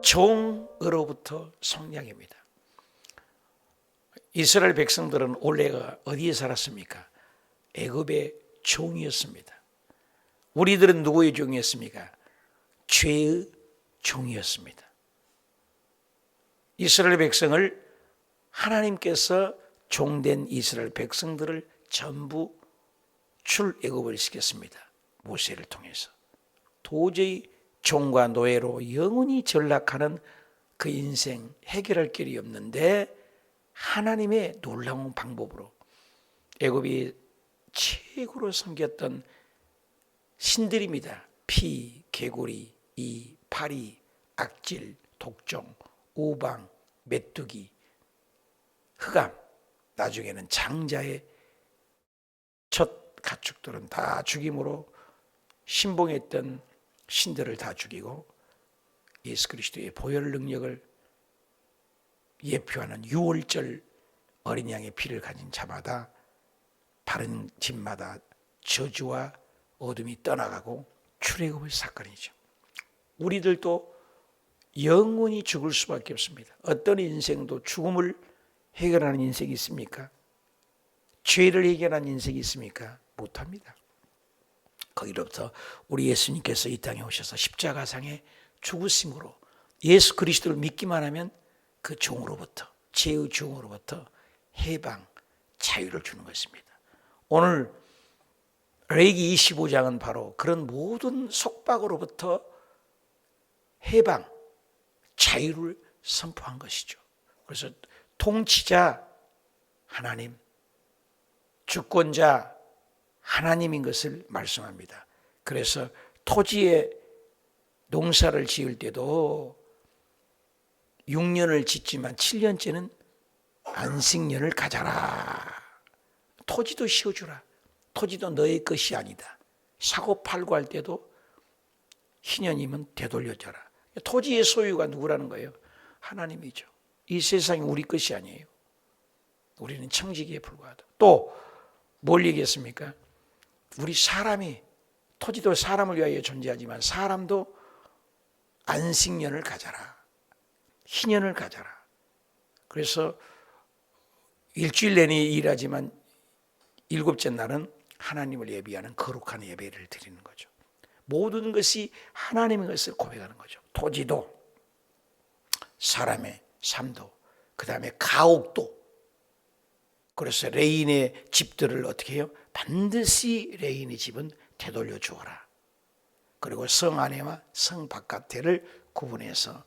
종으로부터 속량입니다. 이스라엘 백성들은 원래가 어디에 살았습니까? 애굽의 종이었습니다. 우리들은 누구의 종이었습니까? 죄의 종이었습니다. 이스라엘 백성을 하나님께서 종된 이스라엘 백성들을 전부 출애굽을 시켰습니다. 모세를 통해서. 도저히 종과 노예로 영원히 전락하는 그 인생 해결할 길이 없는데 하나님의 놀라운 방법으로 애굽이 최고로 섬겼던 신들입니다. 피, 개구리, 이, 파리, 악질, 독종, 우방, 메뚜기, 흑암, 나중에는 장자의 첫 가축들은 다 죽임으로 신봉했던 신들을 다 죽이고 예수 그리스도의 보혈 능력을 예표하는 유월절 어린 양의 피를 가진 자마다 바른 집마다 저주와 어둠이 떠나가고 출애굽의 사건이죠. 우리들도 영원히 죽을 수밖에 없습니다. 어떤 인생도 죽음을 해결하는 인생이 있습니까? 죄를 해결하는 인생이 있습니까? 못합니다. 거기로부터 우리 예수님께서 이 땅에 오셔서 십자가상에 죽으심으로 예수 그리스도를 믿기만 하면 그 종으로부터, 죄의 종으로부터 해방, 자유를 주는 것입니다. 오늘 레위기 25장은 바로 그런 모든 속박으로부터 해방, 자유를 선포한 것이죠. 그래서 통치자 하나님, 주권자 하나님인 것을 말씀합니다. 그래서 토지에 농사를 지을 때도 6년을 짓지만 7년째는 안식년을 가져라. 토지도 씌워주라. 토지도 너의 것이 아니다. 사고 팔고 할 때도 희년이면 되돌려줘라. 토지의 소유가 누구라는 거예요? 하나님이죠. 이 세상이 우리 것이 아니에요. 우리는 청지기에 불과하다. 또 뭘 얘기했습니까? 우리 사람이, 토지도 사람을 위하여 존재하지만 사람도 안식년을 가져라. 희년을 가져라. 그래서 일주일 내내 일하지만 일곱째 날은 하나님을 예비하는 거룩한 예배를 드리는 거죠. 모든 것이 하나님의 것을 고백하는 거죠. 토지도, 사람의 삶도, 그 다음에 가옥도. 그래서 레인의 집들을 어떻게 해요? 반드시 레인의 집은 되돌려 주어라. 그리고 성 안에와 성 바깥에를 구분해서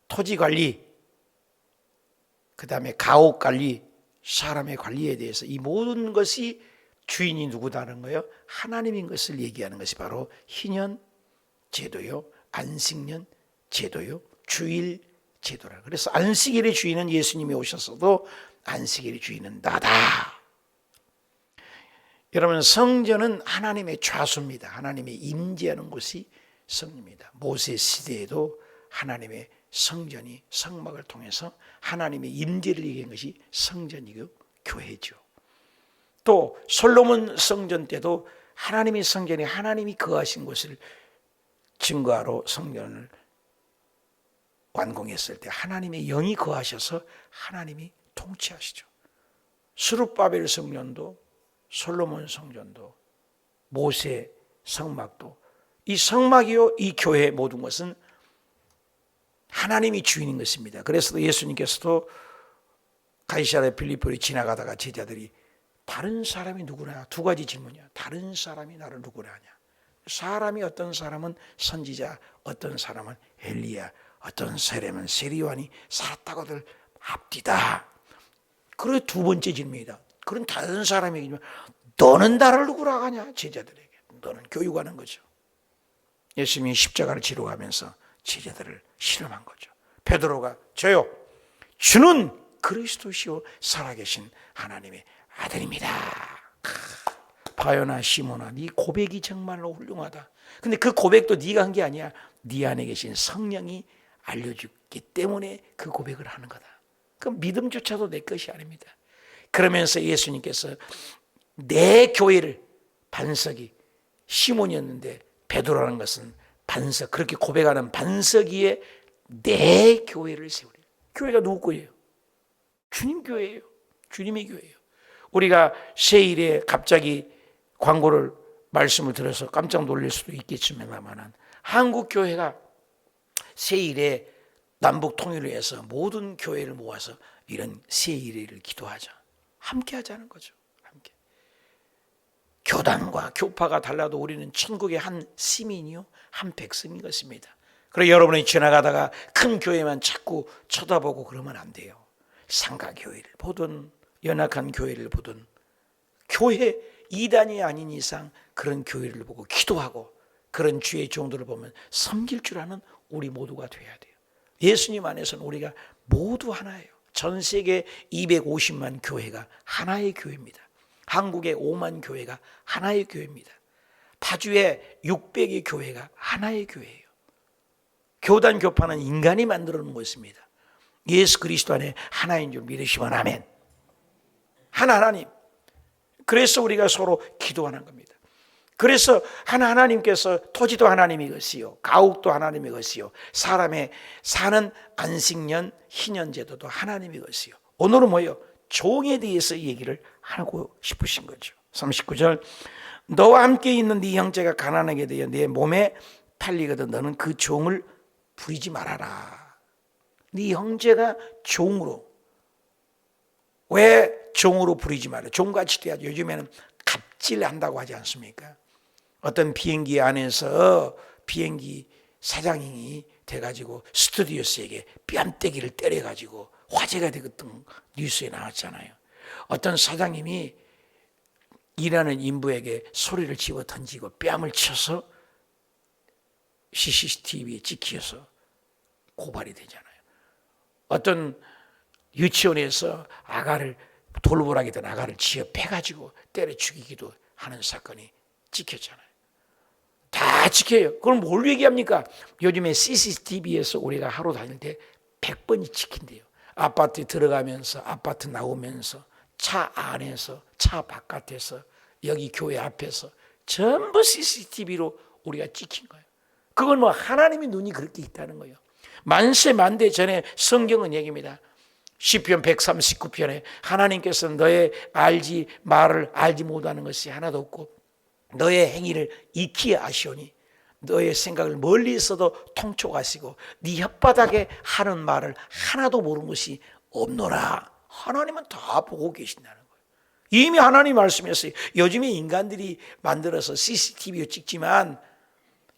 토지 관리, 그 다음에 가옥 관리, 사람의 관리에 대해서 이 모든 것이 주인이 누구다는 거예요? 하나님인 것을 얘기하는 것이 바로 희년 제도요, 안식년 제도요, 주일 제도라. 그래서 안식일의 주인은 예수님이 오셨어도 안식일의 주인은 나다. 여러분, 성전은 하나님의 좌수입니다. 하나님의 임재하는 곳이 성입니다. 모세 시대에도 하나님의 성전이 성막을 통해서 하나님의 임재를 얘기한 것이 성전이고 교회죠. 또 솔로몬 성전 때도 하나님의 성전이 하나님이 거하신 곳을 증거하러 성전을 완공했을 때 하나님의 영이 거하셔서 하나님이 통치하시죠. 스룹바벨 성전도 솔로몬 성전도 모세 성막도 이 성막이요 이 교회 모든 것은 하나님이 주인인 것입니다. 그래서 예수님께서도 가이사랴 빌립보를 지나가다가 제자들이 다른 사람이 누구냐? 두 가지 질문이야. 다른 사람이 나를 누구라 하냐? 사람이 어떤 사람은 선지자, 어떤 사람은 엘리야, 어떤 사람은 세리요한이 살았다고들 합디다. 그리고 두 번째 질문이다. 그런 다른 사람에게지만 너는 나를 누구라 하냐? 제자들에게. 너는 교육하는 거죠. 예수님이 십자가를 지러 가면서 제자들을 실험한 거죠. 베드로가 저요, 주는 그리스도시요 살아계신 하나님의 아들입니다. 바요나 시몬아, 네 고백이 정말로 훌륭하다. 근데 그 고백도 네가 한 게 아니야. 네 안에 계신 성령이 알려주기 때문에 그 고백을 하는 거다. 그 믿음조차도 내 것이 아닙니다. 그러면서 예수님께서 내 교회를, 반석이 시몬이었는데 베드로라는 것은 반석, 그렇게 고백하는 반석 위에 내 교회를 세우리라. 교회가 누구 거예요? 주님 교회예요. 주님의 교회예요. 우리가 세일에 갑자기 광고를 말씀을 들어서 깜짝 놀랄 수도 있겠지만 한국 교회가 세일에 남북 통일을 위해서 모든 교회를 모아서 이런 세일을 기도하자. 함께 하자는 거죠. 함께. 교단과 교파가 달라도 우리는 천국의 한 시민이요, 한 백성인 것입니다. 그래서 여러분이 지나가다가 큰 교회만 자꾸 쳐다보고 그러면 안 돼요. 상가 교회를 보든 연약한 교회를 보든 교회 이단이 아닌 이상 그런 교회를 보고 기도하고 그런 주의 종들을 보면 섬길 줄 아는 우리 모두가 돼야 돼요. 예수님 안에서는 우리가 모두 하나예요. 전 세계 250만 교회가 하나의 교회입니다. 한국의 5만 교회가 하나의 교회입니다. 파주의 600의 교회가 하나의 교회예요. 교단 교파는 인간이 만들어 놓은 것입니다. 예수 그리스도 안에 하나인 줄 믿으시면 아멘. 하나님. 그래서 우리가 서로 기도하는 겁니다. 그래서 하나님께서 토지도 하나님의 것이요, 가옥도 하나님의 것이요, 사람의 사는 안식년 희년제도도 하나님의 것이요. 오늘은 뭐예요? 종에 대해서 얘기를 하고 싶으신 거죠. 39절, 너와 함께 있는 네 형제가 가난하게 되어 네 몸에 팔리거든 너는 그 종을 부리지 말아라. 네 형제가 종으로, 왜 종으로 부리지 말아요? 종같이 돼야죠. 요즘에는 갑질한다고 하지 않습니까? 어떤 비행기 안에서 비행기 사장이 돼가지고 스튜디오스에게 뺨때기를 때려가지고 화제가 되었던 뉴스에 나왔잖아요. 어떤 사장님이 일하는 인부에게 소리를 집어 던지고 뺨을 쳐서 CCTV에 찍혀서 고발이 되잖아요. 어떤 유치원에서 아가를 돌보라기 던 아가를 지어 패가지고 때려 죽이기도 하는 사건이 찍혔잖아요. 다 찍혀요. 그럼 뭘 얘기합니까? 요즘에 CCTV에서 우리가 하루 다닐 때 100번이 찍힌대요. 아파트에 들어가면서, 아파트 나오면서, 차 안에서, 차 바깥에서, 여기 교회 앞에서 전부 CCTV로 우리가 찍힌 거예요. 그건 뭐 하나님의 눈이 그렇게 있다는 거예요. 만세 만대 전에 성경은 얘기입니다. 시편 139편에 하나님께서 너의 말을 알지 못하는 것이 하나도 없고 너의 행위를 익히 아시오니 너의 생각을 멀리 있어도 통촉하시고 네 혓바닥에 하는 말을 하나도 모르는 것이 없노라. 하나님은 다 보고 계신다는 거예요. 이미 하나님 말씀했어요. 요즘에 인간들이 만들어서 CCTV로 찍지만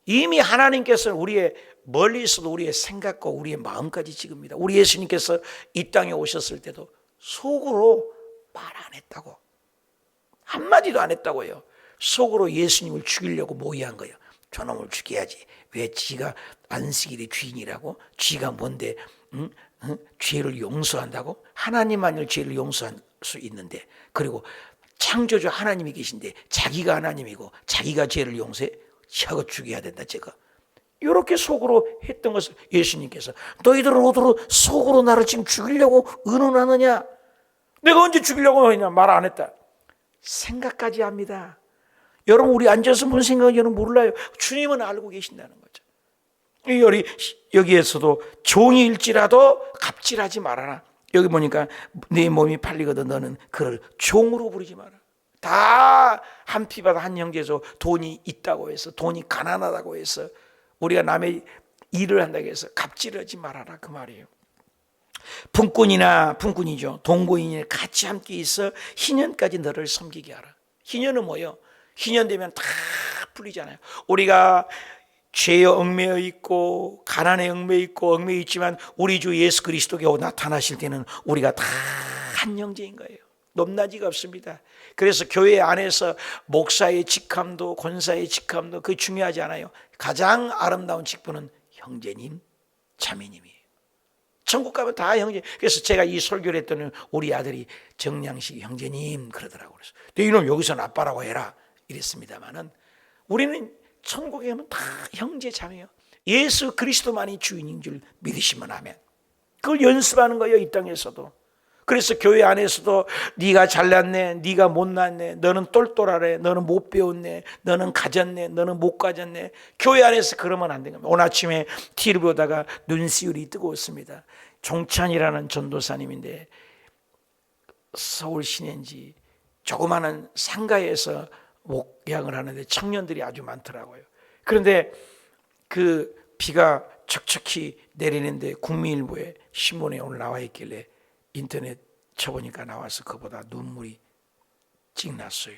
이미 하나님께서는 우리의 멀리 있어도 우리의 생각과 우리의 마음까지 찍습니다. 우리 예수님께서 이 땅에 오셨을 때도 속으로 말 안 했다고, 한마디도 안 했다고요. 속으로 예수님을 죽이려고 모의한 거예요. 저놈을 죽여야지. 왜? 지가 안식일의 주인이라고? 지가 뭔데 죄를 용서한다고? 하나님만을 죄를 용서할 수 있는데, 그리고 창조주 하나님이 계신데 자기가 하나님이고 자기가 죄를 용서해? 저거 죽여야 된다. 저거. 이렇게 속으로 했던 것을 예수님께서 너희들은 어디로 속으로 나를 지금 죽이려고 의논하느냐? 내가 언제 죽이려고 하냐? 말 안 했다. 생각까지 합니다. 여러분, 우리 앉아서 무슨 생각인지 몰라요. 주님은 알고 계신다는 거죠. 여기에서도 종일지라도 갑질하지 말아라. 여기 보니까 네 몸이 팔리거든 너는 그를 종으로 부르지 마라. 다 한 피바다 한 형제죠. 돈이 있다고 해서, 돈이 가난하다고 해서 우리가 남의 일을 한다고 해서 갑질하지 말아라, 그 말이에요. 품꾼이죠. 동거인이 같이 함께 있어 희년까지 너를 섬기게 하라. 희년은 뭐예요? 희년 되면 다 풀리잖아요. 우리가 죄에 얽매여 있고 가난에 얽매여 있고 얽매여 있지만 우리 주 예수 그리스도께 나타나실 때는 우리가 다 한 형제인 거예요. 높낮이가 없습니다. 그래서 교회 안에서 목사의 직함도 권사의 직함도 그게 중요하지 않아요. 가장 아름다운 직분은 형제님, 자매님이에요. 천국 가면 다 형제. 그래서 제가 이 설교를 했더니 우리 아들이 정량식 형제님 그러더라고요. 그래서 이놈 여기서는 아빠라고 해라 이랬습니다만은 우리는 천국에 가면 다 형제 자매요. 예수 그리스도만이 주인인 줄 믿으시면 하면 그걸 연습하는 거예요. 이 땅에서도. 그래서 교회 안에서도 네가 잘났네, 네가 못났네, 너는 똘똘하네, 너는 못 배웠네, 너는 가졌네, 너는 못 가졌네. 교회 안에서 그러면 안 되는 겁니다. 오늘 아침에 TV를 보다가 눈시울이 뜨거웠습니다. 종찬이라는 전도사님인데 서울 신현지 조그마한 상가에서 목양을 하는데 청년들이 아주 많더라고요. 그런데 그 비가 척척히 내리는데 국민일보에 신문에 오늘 나와 있길래 인터넷 쳐보니까 나와서 그보다 눈물이 찍 났어요.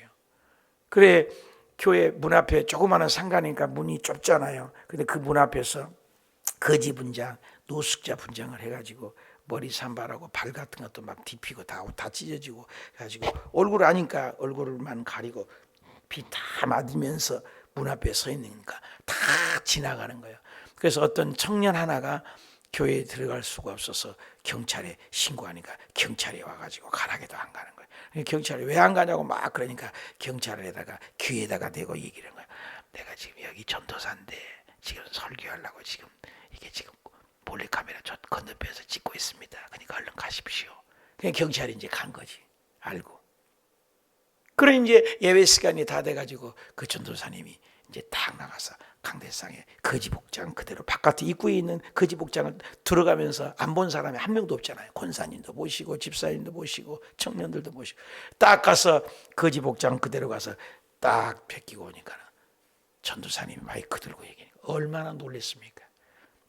그래 교회 문 앞에 조그마한 상가니까 문이 좁잖아요. 근데 그 문 앞에서 거지 분장, 노숙자 분장을 해가지고 머리 산발하고 발 같은 것도 막 뒤피고 다 찢어지고 해가지고 얼굴 아니까 얼굴만 가리고 비 다 맞으면서 문 앞에 서 있으니까 다 지나가는 거예요. 그래서 어떤 청년 하나가 교회에 들어갈 수가 없어서 경찰에 신고하니까 경찰이 와가지고 가라게도 안 가는 거예요. 경찰이 왜 안 가냐고 막 그러니까 경찰에다가 귀에다가 대고 얘기를 한 거예요. 내가 지금 여기 전도사인데 지금 설교하려고 지금 이게 지금 몰래카메라 저 건너편에서 찍고 있습니다. 그러니까 얼른 가십시오. 그냥 경찰이 이제 간 거지. 알고. 그래 이제 예배 시간이 다 돼가지고 그 전도사님이 이제 딱 나가서 강대상에 거지 복장 그대로 바깥에 입구에 있는 거지 복장을 들어가면서 안 본 사람이 한 명도 없잖아요. 권사님도 모시고 집사님도 모시고 청년들도 모시고 딱 가서 거지 복장 그대로 가서 딱 베끼고 오니까 전도사님이 마이크 들고 얘기하니까 얼마나 놀랬습니까?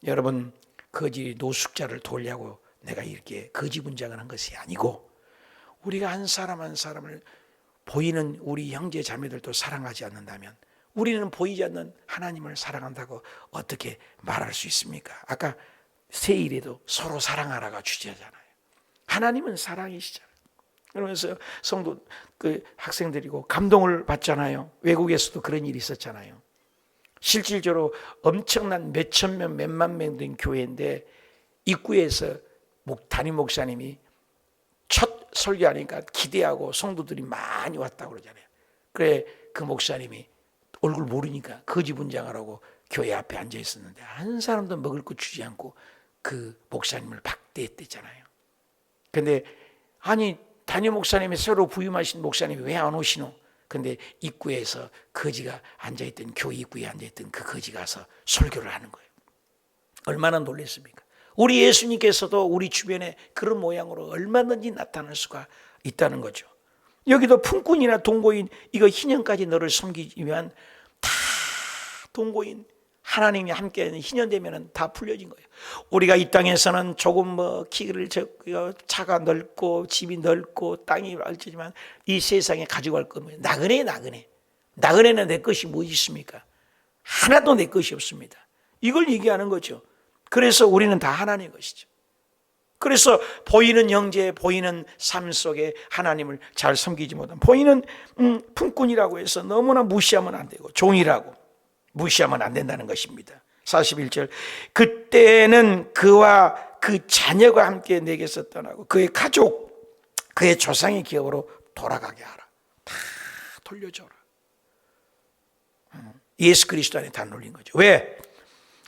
여러분 거지 노숙자를 도우려고 내가 이렇게 거지 분장을 한 것이 아니고 우리가 한 사람 한 사람을 보이는 우리 형제 자매들도 사랑하지 않는다면 우리는 보이지 않는 하나님을 사랑한다고 어떻게 말할 수 있습니까? 아까 세일에도 서로 사랑하라가 주제잖아요. 하나님은 사랑이시잖아요. 그러면서 성도 그 학생들이고 감동을 받잖아요. 외국에서도 그런 일이 있었잖아요. 실질적으로 엄청난 몇천 명, 몇만 명 된 교회인데 입구에서 담임 목사님이 첫 설교하니까 기대하고 성도들이 많이 왔다고 그러잖아요. 그래 그 목사님이 얼굴 모르니까 거지 분장하라고 교회 앞에 앉아 있었는데 한 사람도 먹을 거 주지 않고 그 목사님을 박대했댔잖아요. 근데 아니 담임 목사님이 새로 부임하신 목사님이 왜 안 오시노? 근데 입구에서 거지가 앉아있던 교회 입구에 앉아있던 그 거지 가서 설교를 하는 거예요. 얼마나 놀랐습니까? 우리 예수님께서도 우리 주변에 그런 모양으로 얼마든지 나타날 수가 있다는 거죠. 여기도 품꾼이나 동고인 이거 희년까지 너를 섬기기 위한 다 동고인 하나님이 함께 희년되면 다 풀려진 거예요. 우리가 이 땅에서는 조금 뭐 키를 적고 차가 넓고 집이 넓고 땅이 넓지만 이 세상에 가지고 갈 건 뭐예요? 나그네는 내 것이 뭐 있습니까? 하나도 내 것이 없습니다. 이걸 얘기하는 거죠. 그래서 우리는 다 하나님의 것이죠. 그래서 보이는 형제, 보이는 삶 속에 하나님을 잘 섬기지 못한 보이는 품꾼이라고 해서 너무나 무시하면 안 되고 종이라고 무시하면 안 된다는 것입니다. 41절 그때는 그와 그 자녀가 함께 내게서 떠나고 그의 가족, 그의 조상의 기업으로 돌아가게 하라. 다 돌려줘라. 예수 그리스도 안에 다 놀린 거죠. 왜?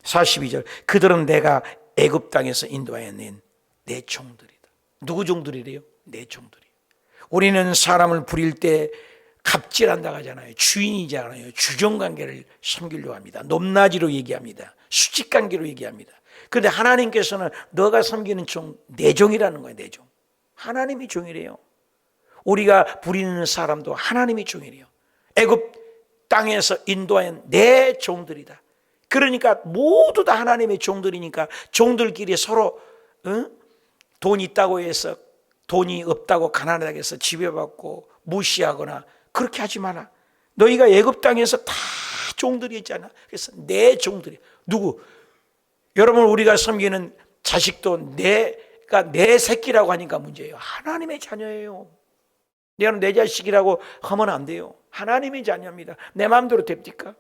42절 그들은 내가 애굽 땅에서 인도하여 낸 내 종들이다. 누구 종들이래요? 내 종들이. 우리는 사람을 부릴 때 갑질한다고 하잖아요. 주인이잖아요. 주종관계를 섬기려고 합니다. 높낮이로 얘기합니다. 수직관계로 얘기합니다. 그런데 하나님께서는 너가 섬기는 종, 내 종이라는 거예요. 내 종. 하나님이 종이래요. 우리가 부리는 사람도 하나님이 종이래요. 애굽 땅에서 인도한 내 종들이다. 그러니까 모두 다 하나님의 종들이니까 종들끼리 서로 돈 있다고 해서 돈이 없다고 가난하다고 해서 지배받고 무시하거나 그렇게 하지 마라. 너희가 애굽 땅에서 다 종들이었잖아. 그래서 내 종들이 누구? 여러분 우리가 섬기는 자식도 내가 내 새끼라고 하니까 문제예요. 하나님의 자녀예요. 내가 내 자식이라고 하면 안 돼요. 하나님의 자녀입니다. 내 마음대로 됩니까?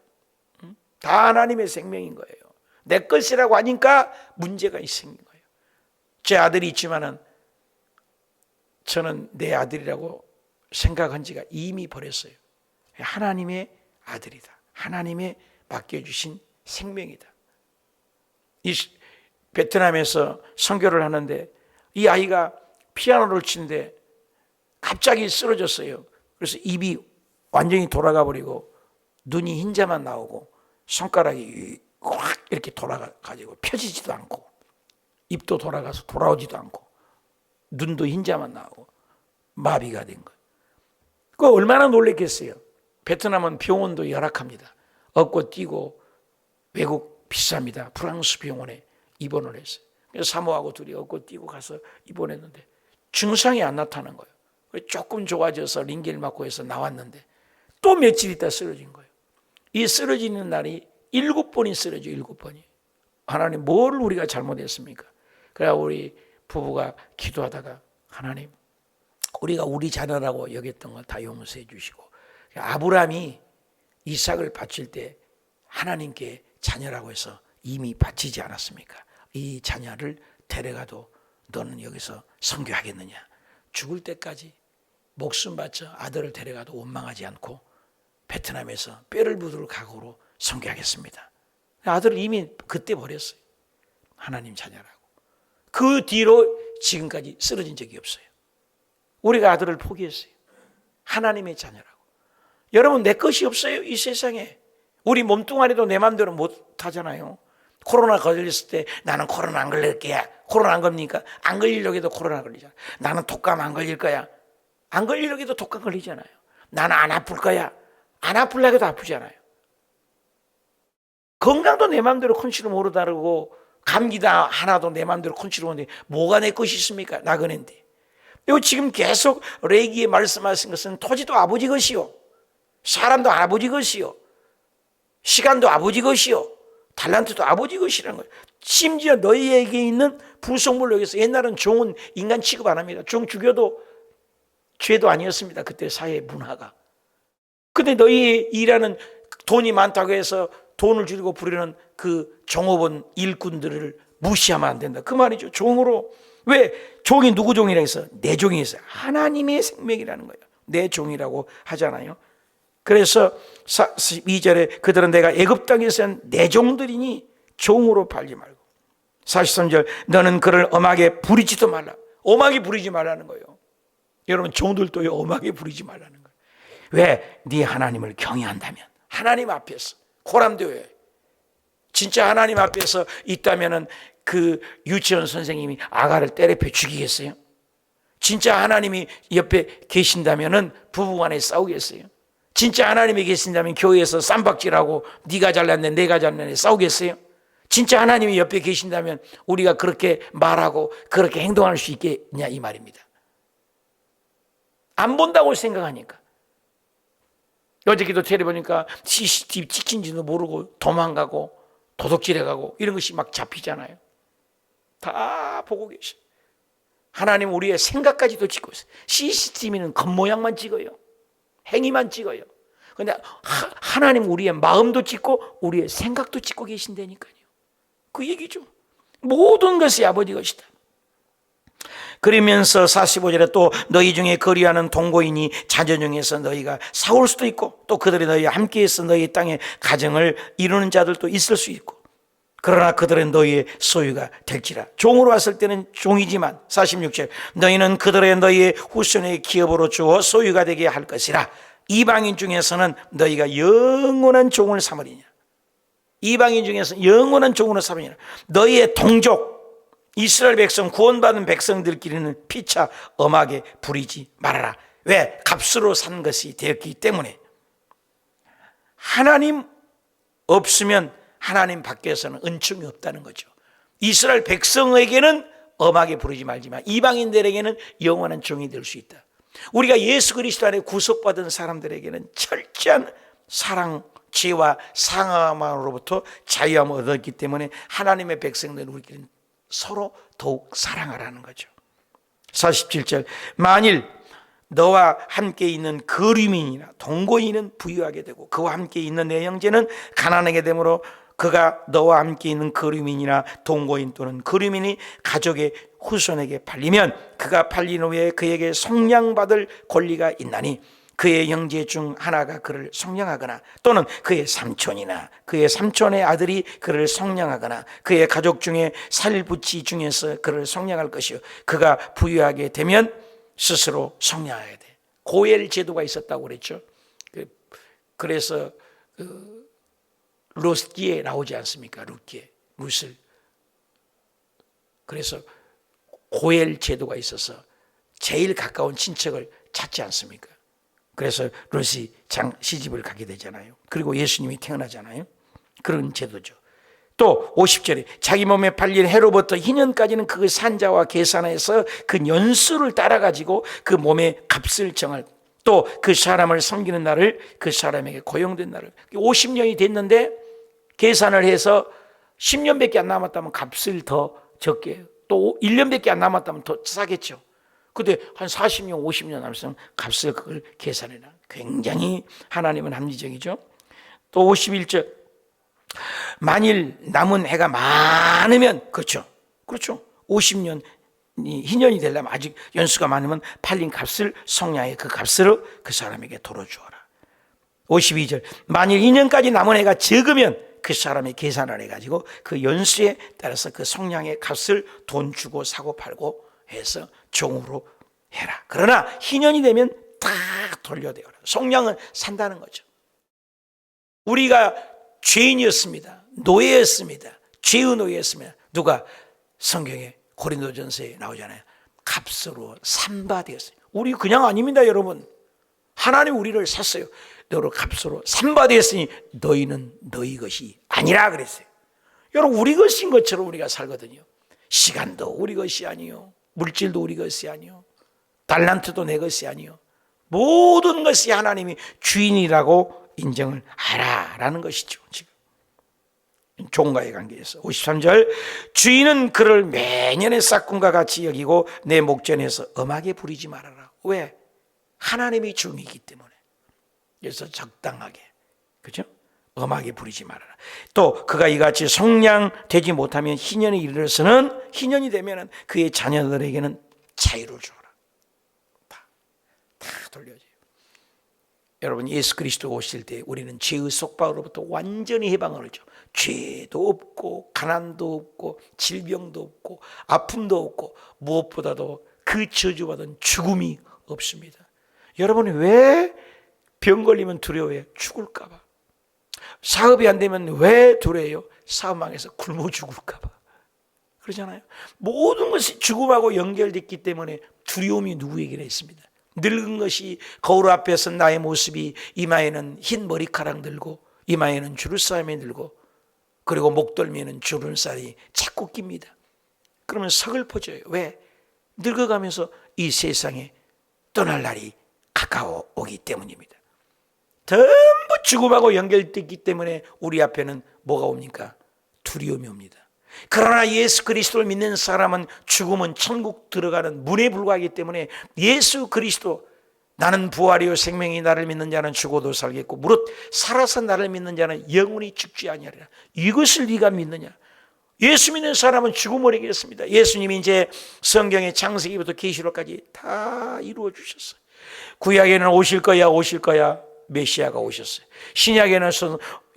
다 하나님의 생명인 거예요. 내 것이라고 하니까 문제가 생긴 거예요. 제 아들이 있지만은 저는 내 아들이라고 생각한 지가 이미 버렸어요. 하나님의 아들이다. 하나님의 맡겨주신 생명이다. 이 베트남에서 선교를 하는데 이 아이가 피아노를 치는데 갑자기 쓰러졌어요. 그래서 입이 완전히 돌아가 버리고 눈이 흰자만 나오고 손가락이 확 이렇게 돌아가지고 펴지지도 않고 입도 돌아가서 돌아오지도 않고 눈도 흰자만 나오고 마비가 된 거예요. 그 얼마나 놀랬겠어요. 베트남은 병원도 열악합니다. 얻고 뛰고 외국 비쌉니다. 프랑스 병원에 입원을 했어요. 그래서 사모하고 둘이 얻고 뛰고 가서 입원했는데 증상이 안 나타나는 거예요. 조금 좋아져서 링겔 맞고 해서 나왔는데 또 며칠 있다 쓰러진 거예요. 이 쓰러지는 날이 7번이 쓰러져요. 7번이. 하나님 뭘 우리가 잘못했습니까? 그래야 우리 부부가 기도하다가 하나님 우리가 우리 자녀라고 여겼던 걸 다 용서해 주시고 아브라함이 이삭을 바칠 때 하나님께 자녀라고 해서 이미 바치지 않았습니까? 이 자녀를 데려가도 너는 여기서 선교하겠느냐? 죽을 때까지 목숨 바쳐 아들을 데려가도 원망하지 않고 베트남에서 뼈를 묻을 각오로 선교하겠습니다. 아들을 이미 그때 버렸어요. 하나님 자녀라고. 그 뒤로 지금까지 쓰러진 적이 없어요. 우리가 아들을 포기했어요. 하나님의 자녀라고. 여러분 내 것이 없어요. 이 세상에. 우리 몸뚱아리도 내 마음대로 못 하잖아요. 코로나 걸렸을 때 나는 코로나 안 걸릴 거야. 코로나 안 걸립니까? 안 걸리려고 해도 코로나 걸리잖아. 나는 독감 안 걸릴 거야. 안 걸리려고 해도 독감 걸리잖아요. 나는 안 아플 거야. 안 아플려고 해도 아프잖아요. 건강도 내 마음대로 컨트롤 못 다르고 감기도 하나도 내 마음대로 컨트롤 못하는데 뭐가 내 것이 있습니까? 나그네인데. 그리고 지금 계속 레기에 말씀하신 것은 토지도 아버지 것이요. 사람도 아버지 것이요. 시간도 아버지 것이요. 달란트도 아버지 것이라는 거예요. 심지어 너희에게 있는 부속물로 여기서 옛날은 종은 인간 취급 안 합니다. 종 죽여도 죄도 아니었습니다. 그때 사회 문화가. 근데 너희 일하는 돈이 많다고 해서 돈을 줄이고 부리는 그 종업원 일꾼들을 무시하면 안 된다. 그 말이죠. 종으로. 왜? 종이 누구 종이라 해서? 내 종이 있어요. 하나님의 생명이라는 거예요. 내 종이라고 하잖아요. 그래서 2절에 그들은 내가 애굽 땅에서 내 종들이니 종으로 팔지 말고. 43절 너는 그를 엄하게 부리지도 말라. 엄하게 부리지 말라는 거예요. 여러분 종들도 엄하게 부리지 말라는 거예요. 왜? 네 하나님을 경외한다면 하나님 앞에서 고람되어요. 진짜 하나님 앞에서 있다면은 그 유치원 선생님이 아가를 때려펴 죽이겠어요? 진짜 하나님이 옆에 계신다면은 부부간에 싸우겠어요? 진짜 하나님이 계신다면 교회에서 쌈박질하고 네가 잘났네 내가 잘났네 싸우겠어요? 진짜 하나님이 옆에 계신다면 우리가 그렇게 말하고 그렇게 행동할 수 있겠냐 이 말입니다. 안 본다고 생각하니까. 어저께도 텔레 보니까 CCTV 찍힌지도 모르고 도망가고 도둑질해가고 이런 것이 막 잡히잖아요. 다 보고 계셔. 하나님 우리의 생각까지도 찍고 있어요. CCTV는 겉모양만 찍어요. 행위만 찍어요. 그런데 하나님 우리의 마음도 찍고 우리의 생각도 찍고 계신다니까요. 그 얘기죠. 모든 것이 아버지 것이다. 그러면서 45절에 또 너희 중에 거리하는 동거인이 자녀 중에서 너희가 사올 수도 있고 또 그들이 너희와 함께해서 너희 땅에 가정을 이루는 자들도 있을 수 있고 그러나 그들은 너희의 소유가 될지라. 종으로 왔을 때는 종이지만 46절 너희는 그들의 너희의 후손의 기업으로 주어 소유가 되게 할 것이라. 이방인 중에서는 너희가 영원한 종을 삼으리냐. 이방인 중에서 영원한 종으로 삼으리냐. 너희의 동족 이스라엘 백성 구원받은 백성들끼리는 피차 엄하게 부리지 말아라. 왜? 값으로 산 것이 되었기 때문에. 하나님 없으면 하나님 밖에서는 은총이 없다는 거죠. 이스라엘 백성에게는 엄하게 부르지 말지만 이방인들에게는 영원한 종이 될 수 있다. 우리가 예수 그리스도 안에 구속받은 사람들에게는 철저한 사랑, 죄와 상함으로부터 자유함을 얻었기 때문에 하나님의 백성들은 우리끼리는 서로 더욱 사랑하라는 거죠. 47절 만일 너와 함께 있는 거류민이나 동거인은 부유하게 되고 그와 함께 있는 내 형제는 가난하게 되므로 그가 너와 함께 있는 거류민이나 동거인 또는 거류민이 가족의 후손에게 팔리면 그가 팔린 후에 그에게 속량받을 권리가 있나니 그의 형제 중 하나가 그를 성령하거나 또는 그의 삼촌이나 그의 삼촌의 아들이 그를 성령하거나 그의 가족 중에 살부치 중에서 그를 성령할 것이요 그가 부유하게 되면 스스로 성령해야 돼. 고엘 제도가 있었다고 그랬죠. 그래서 룻기에 나오지 않습니까? 룻기에 룻을. 그래서 고엘 제도가 있어서 제일 가까운 친척을 찾지 않습니까? 그래서 룻이 시집을 가게 되잖아요. 그리고 예수님이 태어나잖아요. 그런 제도죠. 또 50절에 자기 몸에 팔린 해로부터 희년까지는 그 산자와 계산해서 그 연수를 따라가지고 그 몸의 값을 정할, 또 그 사람을 섬기는 날을 그 사람에게 고용된 날을 50년이 됐는데 계산을 해서 10년밖에 안 남았다면 값을 더 적게 해요. 또 1년밖에 안 남았다면 더 싸겠죠. 근데 한 40년 50년 남았으면 값을 그걸 계산해놔. 굉장히 하나님은 합리적이죠. 또 51절 만일 남은 해가 많으면 그렇죠 50년이 희년이 되려면 아직 연수가 많으면 팔린 값을 성량의 그 값으로 그 사람에게 도로 주어라. 52절 만일 2년까지 남은 해가 적으면 그 사람이 계산을 해가지고 그 연수에 따라서 그 성량의 값을 돈 주고 사고 팔고 해서 종으로 해라. 그러나 희년이 되면 다 돌려대어라. 성량은 산다는 거죠. 우리가 죄인이었습니다. 노예였습니다. 죄의 노예였습니다. 누가 성경에 고린도전서에 나오잖아요. 값으로 산바 되었어요. 우리 그냥 아닙니다, 여러분. 하나님 우리를 샀어요. 너로 값으로 산바 되었으니 너희는 너희 것이 아니라 그랬어요. 여러분 우리 것인 것처럼 우리가 살거든요. 시간도 우리 것이 아니요, 물질도 우리 것이 아니요, 달란트도 내 것이 아니요, 모든 것이 하나님이 주인이라고 인정을 하라라는 것이죠. 지금 종과의 관계에서 53절 주인은 그를 매년의 싹군과 같이 여기고 내 목전에서 엄하게 부리지 말아라. 왜? 하나님이 주인이기 때문에. 그래서 적당하게, 그죠? 엄하게 부리지 말아라. 또 그가 이같이 성량되지 못하면 희년에 이르러서는, 희년이 되면은 그의 자녀들에게는 자유를 주어라. 다 돌려줘요. 여러분 예수 그리스도 오실 때 우리는 죄의 속박으로부터 완전히 해방을 하죠. 죄도 없고 가난도 없고 질병도 없고 아픔도 없고 무엇보다도 그 저주받은 죽음이 없습니다. 여러분이 왜 병 걸리면 두려워해요? 죽을까 봐. 사업이 안 되면 왜 두려워해요? 사업 망해서 굶어 죽을까 봐. 그러잖아요. 모든 것이 죽음하고 연결됐기 때문에 두려움이 누구에게나 있습니다. 늙은 것이 거울 앞에 선 나의 모습이 이마에는 흰 머리카락 들고 이마에는 주름살이 들고 그리고 목덜미에는 주름살이 자꾸 낍니다. 그러면 서글퍼져요. 왜? 늙어가면서 이 세상에 떠날 날이 가까워 오기 때문입니다. 전부 죽음하고 연결됐기 때문에 우리 앞에는 뭐가 옵니까? 두려움이 옵니다. 그러나 예수 그리스도를 믿는 사람은 죽음은 천국 들어가는 문에 불과하기 때문에 예수 그리스도, 나는 부활이요 생명이, 나를 믿는 자는 죽어도 살겠고 무릇 살아서 나를 믿는 자는 영원히 죽지 아니하리라. 이것을 네가 믿느냐? 예수 믿는 사람은 죽음을 이겼습니다. 예수님이 이제 성경의 창세기부터 계시록까지 다 이루어 주셨어요. 구약에는 오실 거야 메시아가 오셨어요. 신약에는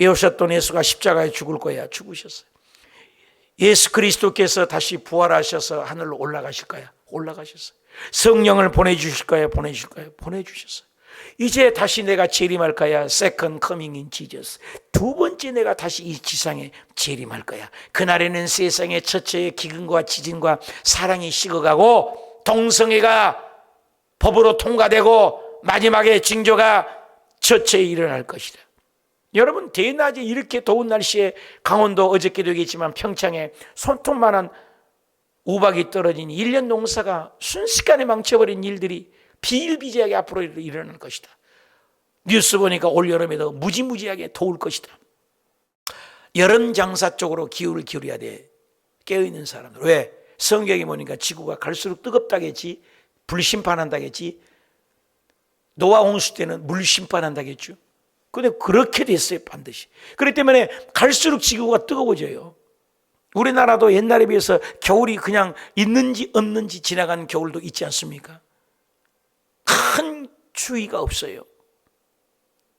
오셨던 예수가 십자가에 죽을 거야 죽으셨어요. 예수 그리스도께서 다시 부활하셔서 하늘로 올라가실 거야 올라가셨어요. 성령을 보내주실 거야 보내주셨어요. 이제 다시 내가 재림할 거야. Second coming in Jesus. 두 번째 내가 다시 이 지상에 재림할 거야. 그날에는 세상의 첫째의 기근과 지진과 사랑이 식어가고 동성애가 법으로 통과되고 마지막에 징조가 첫째에 일어날 것이다. 여러분 대낮에 이렇게 더운 날씨에 강원도 어저께도 얘기했지만 평창에 손톱만한 우박이 떨어진 1년 농사가 순식간에 망쳐버린 일들이 비일비재하게 앞으로 일어날 것이다. 뉴스 보니까 올여름에도 무지무지하게 더울 것이다. 여름 장사 쪽으로 기울을 기울여야 돼. 깨어있는 사람들. 왜? 성경에 보니까 지구가 갈수록 뜨겁다겠지, 불심판한다겠지, 노아 홍수 때는 물심판한다겠죠. 근데 그렇게 됐어요 반드시. 그렇기 때문에 갈수록 지구가 뜨거워져요. 우리나라도 옛날에 비해서 겨울이 그냥 있는지 없는지 지나간 겨울도 있지 않습니까? 큰 추위가 없어요.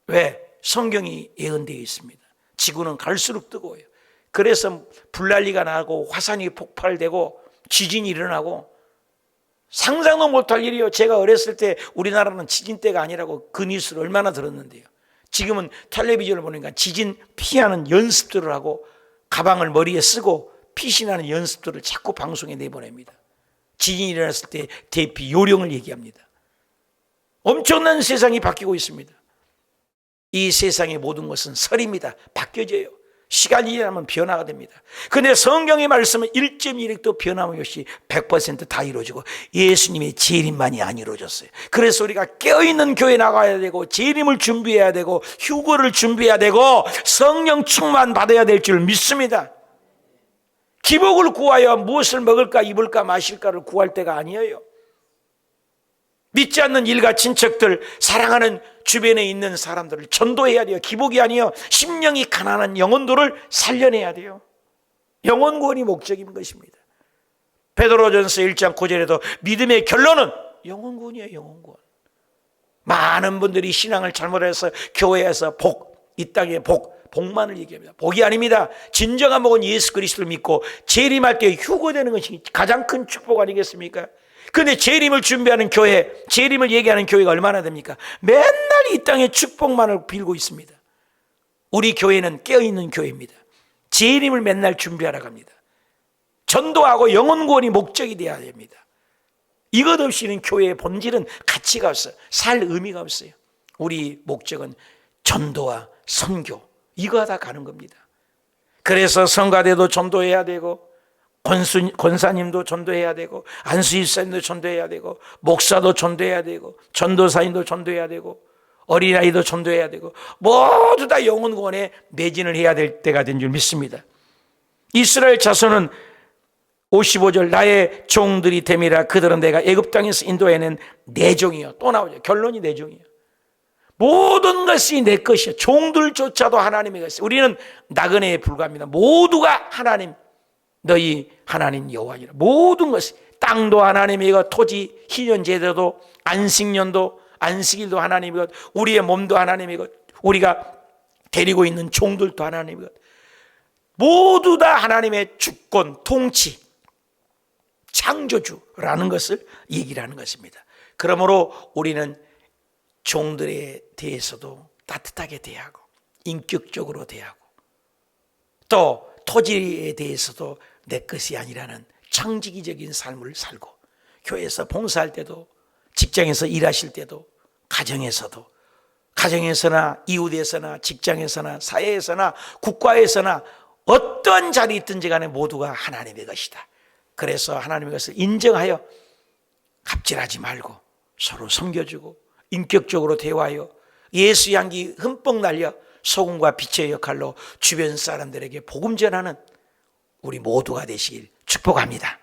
왜? 성경이 예언되어 있습니다. 지구는 갈수록 뜨거워요. 그래서 불난리가 나고 화산이 폭발되고 지진이 일어나고 상상도 못할 일이요. 제가 어렸을 때 우리나라는 지진 때가 아니라고 그 뉴스를 얼마나 들었는데요. 지금은 텔레비전을 보니까 지진 피하는 연습들을 하고 가방을 머리에 쓰고 피신하는 연습들을 자꾸 방송에 내보냅니다. 지진이 일어났을 때 대피 요령을 얘기합니다. 엄청난 세상이 바뀌고 있습니다. 이 세상의 모든 것은 설입니다. 바뀌어져요. 시간이 지나면 변화가 됩니다. 그런데 성경의 말씀은 1.1획도 변함없이 100% 다 이루어지고 예수님의 재림만이 안 이루어졌어요. 그래서 우리가 깨어있는 교회 나가야 되고 재림을 준비해야 되고 휴거를 준비해야 되고 성령 충만 받아야 될 줄 믿습니다. 기복을 구하여 무엇을 먹을까 입을까 마실까를 구할 때가 아니에요. 믿지 않는 일가 친척들, 사랑하는 주변에 있는 사람들을 전도해야 돼요. 기복이 아니에요. 심령이 가난한 영혼들을 살려내야 돼요. 영혼 구원이 목적인 것입니다. 베드로전서 1장 9절에도 믿음의 결론은 영혼 구원이에요. 영혼 구원. 많은 분들이 신앙을 잘못해서 교회에서 이 땅의 복만을 얘기합니다. 복이 아닙니다. 진정한 복은 예수 그리스도를 믿고 재림할 때 휴거되는 것이 가장 큰 축복 아니겠습니까? 그런데 재림을 준비하는 교회, 재림을 얘기하는 교회가 얼마나 됩니까? 맨날 이 땅에 축복만을 빌고 있습니다. 우리 교회는 깨어있는 교회입니다. 재림을 맨날 준비하러 갑니다. 전도하고 영혼 구원이 목적이 되어야 됩니다. 이것 없이는 교회의 본질은 가치가 없어요. 살 의미가 없어요. 우리 목적은 전도와 선교, 이거 하다 가는 겁니다. 그래서 성가대도 전도해야 되고 권사님도 전도해야 되고 안수집사님도 전도해야 되고 목사도 전도해야 되고 전도사님도 전도해야 되고 어린아이도 전도해야 되고 모두 다 영혼 구원에 매진을 해야 될 때가 된 줄 믿습니다. 이스라엘 자손은 55절 나의 종들이 됨이라 그들은 내가 애굽 땅에서 인도해낸 내 종이요. 또 나오죠. 결론이 내 종이요. 모든 것이 내 것이요. 종들조차도 하나님의 것이요. 우리는 나그네에 불과합니다. 모두가 하나님, 너희 하나님 여호와니라. 모든 것이 땅도 하나님이고 토지 희년제도도 안식년도 안식일도 하나님이고 우리의 몸도 하나님이고 우리가 데리고 있는 종들도 하나님이고 모두 다 하나님의 주권, 통치, 창조주라는 것을 얘기를 하는 것입니다. 그러므로 우리는 종들에 대해서도 따뜻하게 대하고 인격적으로 대하고 또 토지에 대해서도 내 것이 아니라는 창지기적인 삶을 살고 교회에서 봉사할 때도 직장에서 일하실 때도 가정에서나 이웃에서나 직장에서나 사회에서나 국가에서나 어떤 자리에 있든지 간에 모두가 하나님의 것이다. 그래서 하나님의 것을 인정하여 갑질하지 말고 서로 섬겨주고 인격적으로 대화하여 예수 향기 흠뻑 날려 소금과 빛의 역할로 주변 사람들에게 복음 전하는 우리 모두가 되시길 축복합니다.